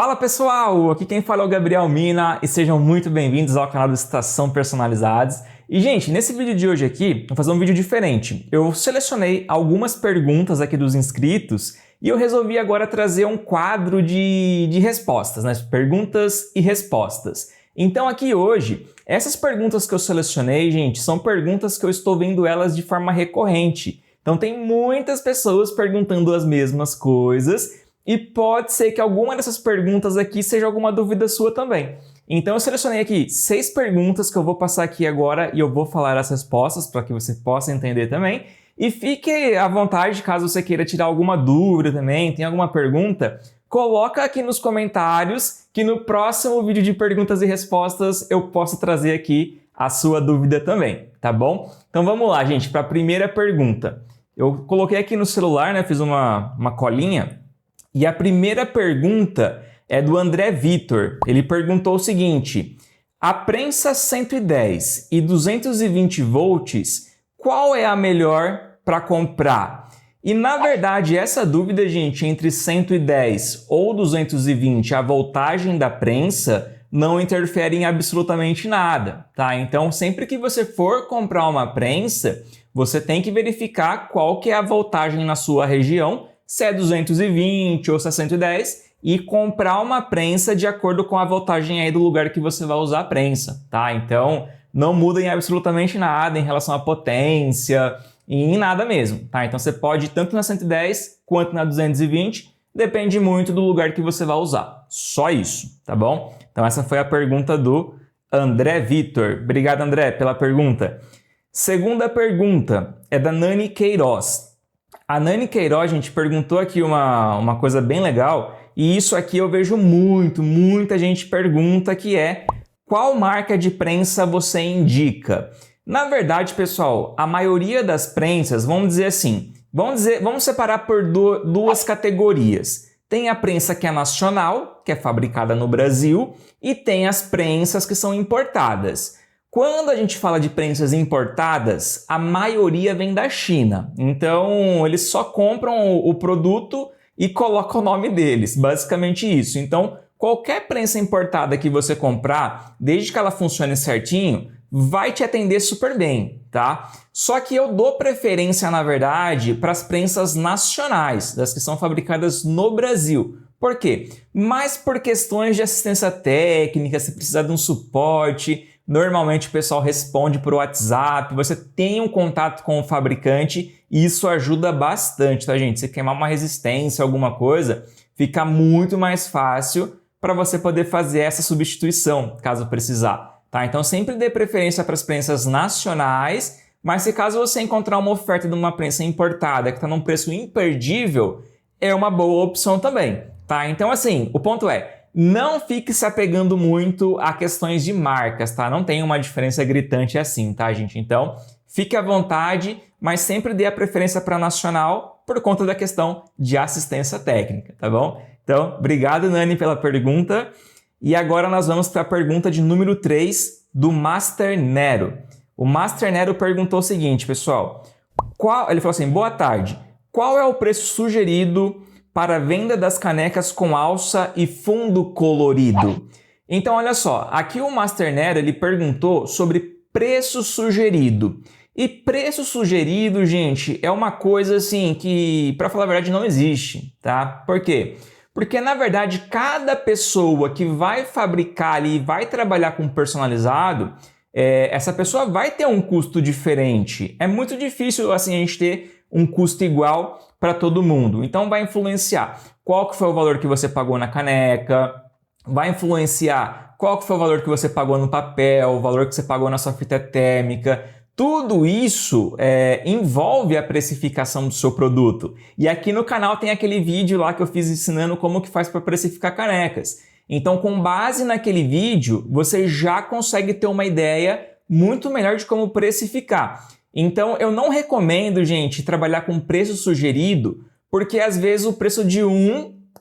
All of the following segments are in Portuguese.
Fala pessoal, aqui quem fala é o Gabriel Mina e sejam muito bem-vindos ao canal do Estação Personalizados. E gente, nesse vídeo de hoje aqui, vou fazer um vídeo diferente. Eu selecionei algumas perguntas aqui dos inscritos e eu resolvi agora trazer um quadro de respostas, né? Perguntas e respostas. Então aqui hoje, essas perguntas que eu selecionei, gente, são perguntas que eu estou vendo elas de forma recorrente. Então tem muitas pessoas perguntando as mesmas coisas e pode ser que alguma dessas perguntas aqui seja alguma dúvida sua também. Então eu selecionei aqui 6 perguntas que eu vou passar aqui agora e eu vou falar as respostas para que você possa entender também. E fique à vontade caso você queira tirar alguma dúvida também, tem alguma pergunta, coloca aqui nos comentários que no próximo vídeo de perguntas e respostas eu posso trazer aqui a sua dúvida também, tá bom? Então vamos lá, gente, para a primeira pergunta. Eu coloquei aqui no celular, né, fiz uma colinha. E a primeira pergunta é do André Vitor. Ele perguntou o seguinte: a prensa 110 e 220 volts, qual é a melhor para comprar? E na verdade essa dúvida, gente, entre 110 ou 220, a voltagem da prensa não interfere em absolutamente nada, tá? Então sempre que você for comprar uma prensa, você tem que verificar qual que é a voltagem na sua região, se é 220 ou se é 110, e comprar uma prensa de acordo com a voltagem aí do lugar que você vai usar a prensa, tá? Então, não muda em absolutamente nada em relação à potência e em nada mesmo, tá? Então, você pode ir tanto na 110 quanto na 220, depende muito do lugar que você vai usar. Só isso, tá bom? Então, essa foi a pergunta do André Vitor. Obrigado, André, pela pergunta. Segunda pergunta é da Nani Queiroz. A Nani Queiroz, gente, perguntou aqui uma coisa bem legal, e isso aqui eu vejo muita gente pergunta, que é: qual marca de prensa você indica? Na verdade, pessoal, a maioria das prensas, vamos dizer assim, vamos separar por duas categorias. Tem a prensa que é nacional, que é fabricada no Brasil, e tem as prensas que são importadas. Quando a gente fala de prensas importadas, a maioria vem da China. Então, eles só compram o produto e colocam o nome deles, basicamente isso. Então, qualquer prensa importada que você comprar, desde que ela funcione certinho, vai te atender super bem, tá? Só que eu dou preferência, na verdade, para as prensas nacionais, das que são fabricadas no Brasil. Por quê? Mais por questões de assistência técnica, se precisar de um suporte. Normalmente o pessoal responde por WhatsApp, você tem um contato com o fabricante e isso ajuda bastante, tá, gente? Se queimar uma resistência, alguma coisa, fica muito mais fácil para você poder fazer essa substituição, caso precisar, tá? Então sempre dê preferência para as prensas nacionais, mas se caso você encontrar uma oferta de uma prensa importada que está num preço imperdível, é uma boa opção também, tá? Então assim, o ponto é: não fique se apegando muito a questões de marcas, tá? Não tem uma diferença gritante assim, tá, gente? Então, fique à vontade, mas sempre dê a preferência para nacional por conta da questão de assistência técnica, tá bom? Então, obrigado, Nani, pela pergunta. E agora nós vamos para a pergunta de número 3 do Master Nero. O Master Nero perguntou o seguinte, pessoal. Ele falou assim: boa tarde. Qual é o preço sugerido para a venda das canecas com alça e fundo colorido? Então, olha só, aqui o Master Nero, ele perguntou sobre preço sugerido. E preço sugerido, gente, é uma coisa assim que, para falar a verdade, não existe, tá? Por quê? Porque, na verdade, cada pessoa que vai fabricar ali e vai trabalhar com personalizado, essa pessoa vai ter um custo diferente. É muito difícil, assim, a gente ter um custo igual para todo mundo. Então vai influenciar qual que foi o valor que você pagou na caneca, vai influenciar qual que foi o valor que você pagou no papel, o valor que você pagou na sua fita térmica. Tudo isso envolve a precificação do seu produto. E aqui no canal tem aquele vídeo lá que eu fiz ensinando como que faz para precificar canecas. Então, com base naquele vídeo, você já consegue ter uma ideia muito melhor de como precificar. Então, eu não recomendo, gente, trabalhar com preço sugerido, porque às vezes o preço de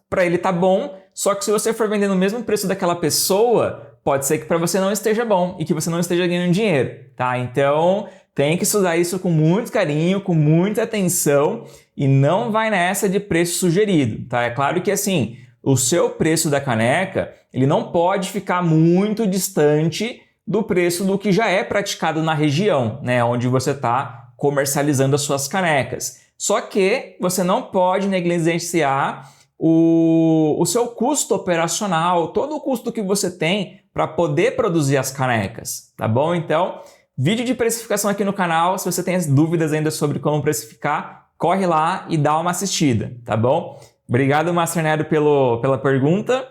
para ele tá bom, só que se você for vender no mesmo preço daquela pessoa, pode ser que para você não esteja bom e que você não esteja ganhando dinheiro, tá? Então, tem que estudar isso com muito carinho, com muita atenção e não vai nessa de preço sugerido, tá? É claro que assim, o seu preço da caneca, ele não pode ficar muito distante do preço do que já é praticado na região, né, onde você está comercializando as suas canecas. Só que você não pode negligenciar o seu custo operacional, todo o custo que você tem para poder produzir as canecas, tá bom? Então, vídeo de precificação aqui no canal. Se você tem dúvidas ainda sobre como precificar, corre lá e dá uma assistida, tá bom? Obrigado, Master Nero, pela pergunta.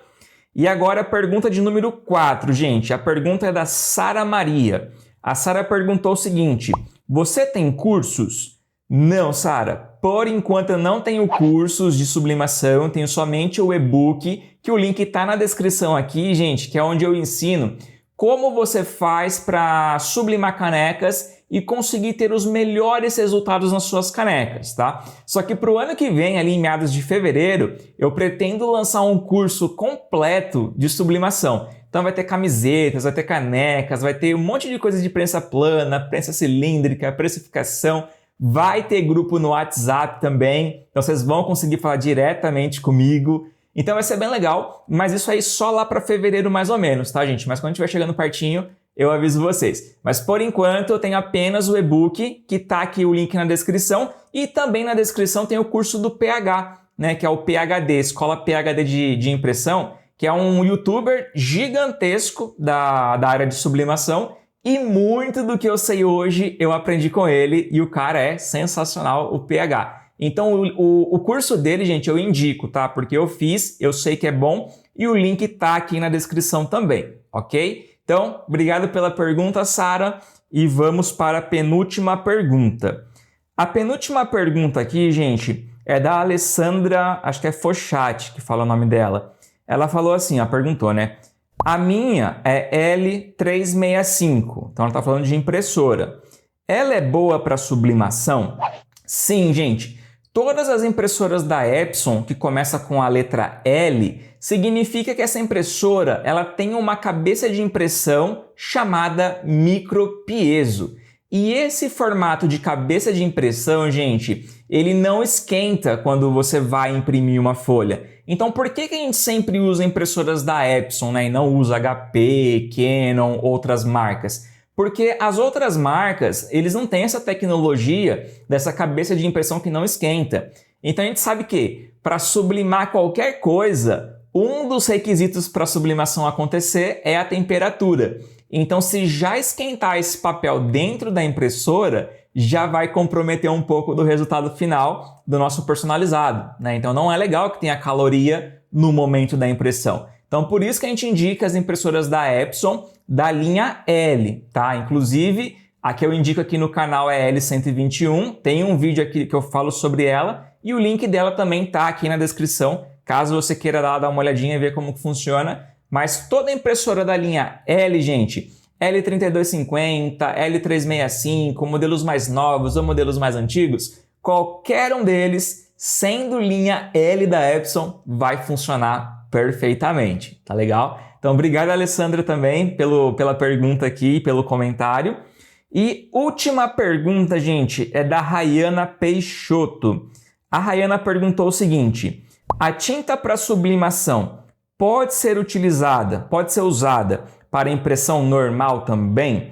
E agora a pergunta de número 4, gente. A pergunta é da Sara Maria. A Sara perguntou o seguinte: você tem cursos? Não, Sara. Por enquanto eu não tenho cursos de sublimação, tenho somente o e-book, que o link está na descrição aqui, gente, que é onde eu ensino como você faz para sublimar canecas e conseguir ter os melhores resultados nas suas canecas, tá? Só que para o ano que vem, ali em meados de fevereiro, eu pretendo lançar um curso completo de sublimação. Então vai ter camisetas, vai ter canecas, vai ter um monte de coisas de prensa plana, prensa cilíndrica, precificação, vai ter grupo no WhatsApp também, então vocês vão conseguir falar diretamente comigo. Então vai ser bem legal, mas isso aí só lá para fevereiro mais ou menos, tá, gente? Mas quando estiver chegando pertinho, eu aviso vocês. Mas por enquanto eu tenho apenas o e-book, que tá aqui o link na descrição, e também na descrição tem o curso do PH, né, que é o PhD, Escola PhD de Impressão, que é um youtuber gigantesco da área de sublimação, e muito do que eu sei hoje eu aprendi com ele, e o cara é sensacional, o PH. Então o curso dele, gente, eu indico, tá? Porque eu fiz, eu sei que é bom, e o link tá aqui na descrição também, ok? Então, obrigado pela pergunta, Sara, e vamos para a penúltima pergunta. A penúltima pergunta aqui, gente, é da Alessandra, acho que é Fochati, que fala o nome dela. Ela falou assim, ela perguntou, né? A minha é L365, então ela está falando de impressora. Ela é boa para sublimação? Sim, gente. Todas as impressoras da Epson que começa com a letra L significa que essa impressora ela tem uma cabeça de impressão chamada micropiezo. E esse formato de cabeça de impressão, gente, ele não esquenta quando você vai imprimir uma folha. Então por que a gente sempre usa impressoras da Epson, né, e não usa HP, Canon, outras marcas? Porque as outras marcas, eles não têm essa tecnologia dessa cabeça de impressão que não esquenta. Então a gente sabe que para sublimar qualquer coisa, um dos requisitos para a sublimação acontecer é a temperatura. Então se já esquentar esse papel dentro da impressora, já vai comprometer um pouco do resultado final do nosso personalizado, né? Então não é legal que tenha caloria no momento da impressão. Então por isso que a gente indica as impressoras da Epson da linha L, tá? Inclusive, a que eu indico aqui no canal é L121, tem um vídeo aqui que eu falo sobre ela e o link dela também tá aqui na descrição, caso você queira dar uma olhadinha e ver como funciona. Mas toda impressora da linha L, gente, L3250, L365, modelos mais novos ou modelos mais antigos, qualquer um deles, sendo linha L da Epson, vai funcionar perfeitamente, tá legal? Então, obrigado, Alessandra, também pela pergunta aqui, pelo comentário. E última pergunta, gente, é da Rayana Peixoto. A Rayana perguntou o seguinte: a tinta para sublimação pode ser usada para impressão normal também?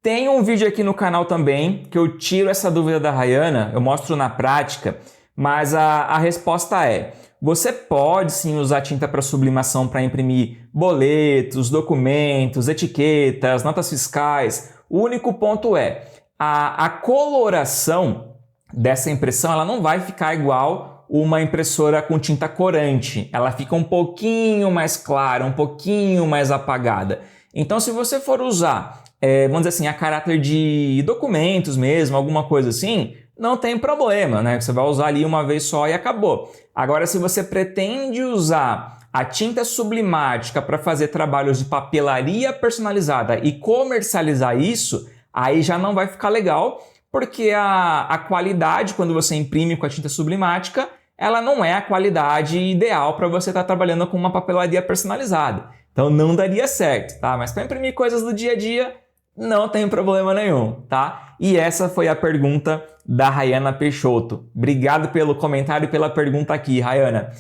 Tem um vídeo aqui no canal também que eu tiro essa dúvida da Rayana, eu mostro na prática, mas a resposta é: você pode sim usar tinta para sublimação para imprimir boletos, documentos, etiquetas, notas fiscais. O único ponto é a coloração dessa impressão ela não vai ficar igual uma impressora com tinta corante. Ela fica um pouquinho mais clara, um pouquinho mais apagada. Então, se você for usar, vamos dizer assim, a caráter de documentos mesmo, alguma coisa assim, não tem problema, né? Você vai usar ali uma vez só e acabou. Agora, se você pretende usar a tinta sublimática para fazer trabalhos de papelaria personalizada e comercializar isso, aí já não vai ficar legal, porque a qualidade, quando você imprime com a tinta sublimática, ela não é a qualidade ideal para você estar trabalhando com uma papelaria personalizada. Então não daria certo, tá? Mas para imprimir coisas do dia a dia, não tem problema nenhum, tá? E essa foi a pergunta da Rayana Peixoto. Obrigado pelo comentário e pela pergunta aqui, Rayana.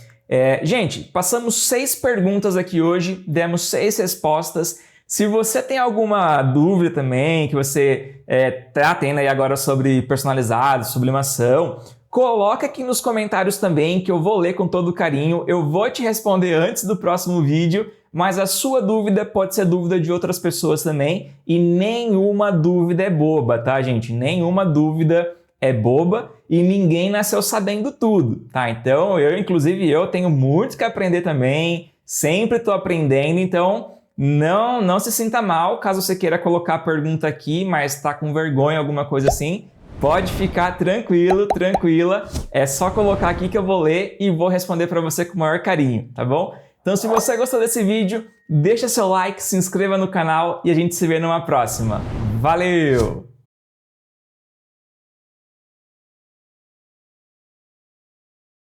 Gente, passamos 6 perguntas aqui hoje, demos 6 respostas. Se você tem alguma dúvida também, que você está tendo aí agora sobre personalizados, sublimação, coloca aqui nos comentários também que eu vou ler com todo carinho. Eu vou te responder antes do próximo vídeo, mas a sua dúvida pode ser dúvida de outras pessoas também. E nenhuma dúvida é boba, tá, gente? Nenhuma dúvida é boba e ninguém nasceu sabendo tudo, tá? Então, inclusive eu tenho muito que aprender também, sempre estou aprendendo, então não se sinta mal caso você queira colocar a pergunta aqui, mas está com vergonha, alguma coisa assim. Pode ficar tranquilo, tranquila. É só colocar aqui que eu vou ler e vou responder para você com o maior carinho, tá bom? Então, se você gostou desse vídeo, deixa seu like, se inscreva no canal e a gente se vê numa próxima. Valeu!